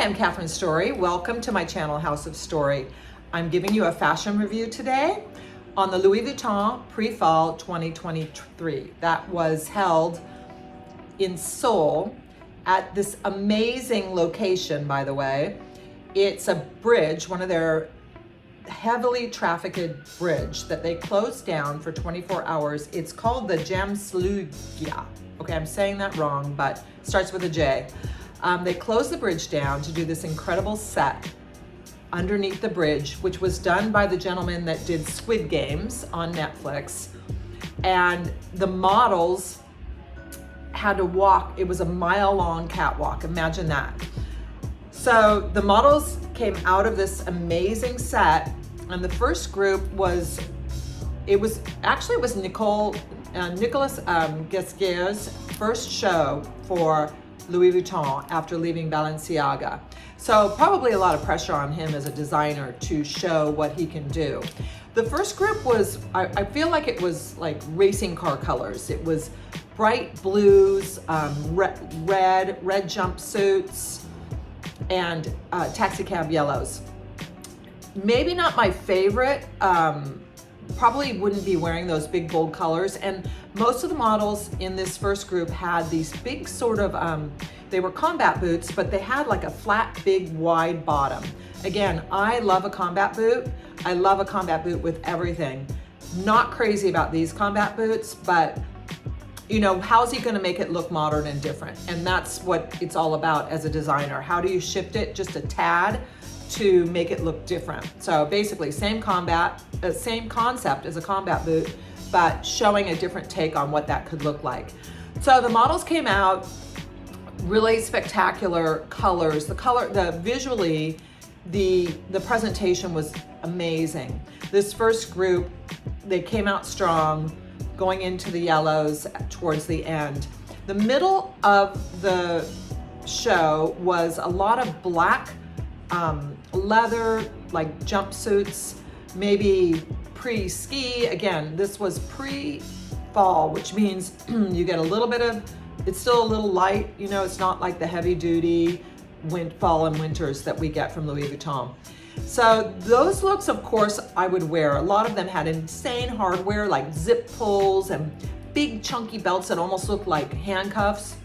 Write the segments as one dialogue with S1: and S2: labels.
S1: I'm Catherine Story. Welcome to my channel, House of Story. I'm giving you a fashion review today on the Louis Vuitton Pre-Fall 2023. That was held in Seoul at this amazing location, by the way. It's a bridge, one of their heavily trafficked bridge that they closed down for 24 hours. It's called the Jamslugya. Okay, I'm saying that wrong, but it starts with a J. They closed the bridge down to do this incredible set underneath the bridge, which was done by the gentleman that did Squid Games on Netflix. And the models had to walk, it was a mile-long catwalk, imagine that. So the models came out of this amazing set, and the first group was, Nicolas Ghesguier's first show for Louis Vuitton after leaving Balenciaga. So probably a lot of pressure on him as a designer to show what he can do. The first group was, I feel like it was like racing car colors. It was bright blues, red jumpsuits, and taxi cab yellows. Maybe not my favorite. Probably wouldn't be wearing those big bold colors, and most of the models in this first group had these big sort of they were combat boots, but they had like a flat, big, wide bottom. Again, I love a combat boot. I love a combat boot with everything. Not crazy about these combat boots, but you know, how's he gonna make it look modern and different? And that's what it's all about as a designer. How do you shift it just a tad to make it look different? So basically, same concept as a combat boot, but showing a different take on what that could look like. So the models came out, really spectacular colors. Visually, the presentation was amazing. This first group, they came out strong, going into the yellows towards the end. The middle of the show was a lot of black leather, like jumpsuits, maybe pre-ski. Again, this was pre-fall, which means you get a little bit of, it's still a little light, you know, it's not like the heavy duty fall and winters that we get from Louis Vuitton. So those looks, of course, I would wear. A lot of them had insane hardware, like zip pulls and big chunky belts that almost looked like handcuffs.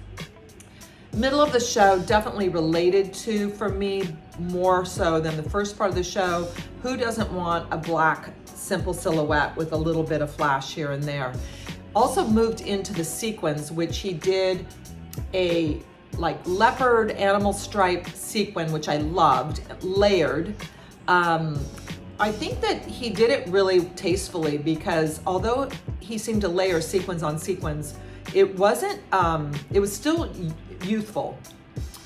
S1: Middle of the show definitely related to, for me, more so than the first part of the show. Who doesn't want a black simple silhouette with a little bit of flash here and there? Also moved into the sequins, which he did a like leopard animal stripe sequin, which I loved, layered. I think that he did it really tastefully, because although he seemed to layer sequins on sequins, it wasn't, it was still youthful.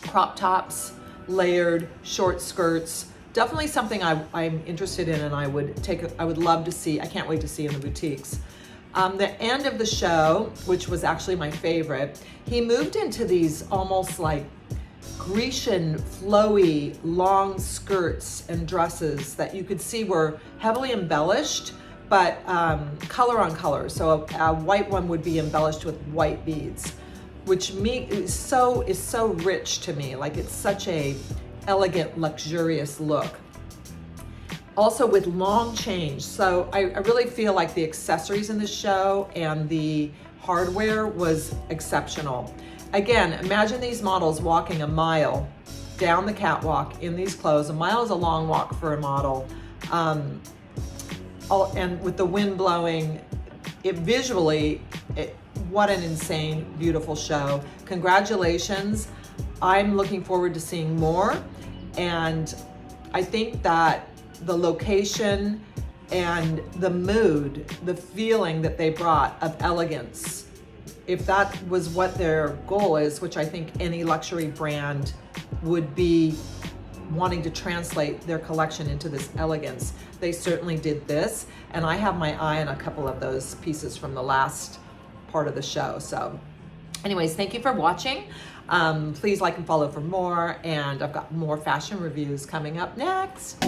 S1: Crop tops, layered, short skirts, definitely something I'm interested in, and I would love to see, I can't wait to see in the boutiques. The end of the show, which was actually my favorite, he moved into these almost like Grecian, flowy, long skirts and dresses that you could see were heavily embellished, but color on color. So a white one would be embellished with white beads, which is so rich to me. Like, it's such a elegant, luxurious look. Also with long chains. So I really feel like the accessories in the show and the hardware was exceptional. Again, imagine these models walking a mile down the catwalk in these clothes. A mile is a long walk for a model. And with the wind blowing, what an insane, beautiful show. Congratulations. I'm looking forward to seeing more. And I think that the location and the mood, the feeling that they brought of elegance, if that was what their goal is, which I think any luxury brand would be wanting to translate their collection into this elegance, they certainly did this. And I have my eye on a couple of those pieces from the last part of the show. So anyways, thank you for watching. Please like and follow for more, and I've got more fashion reviews coming up next.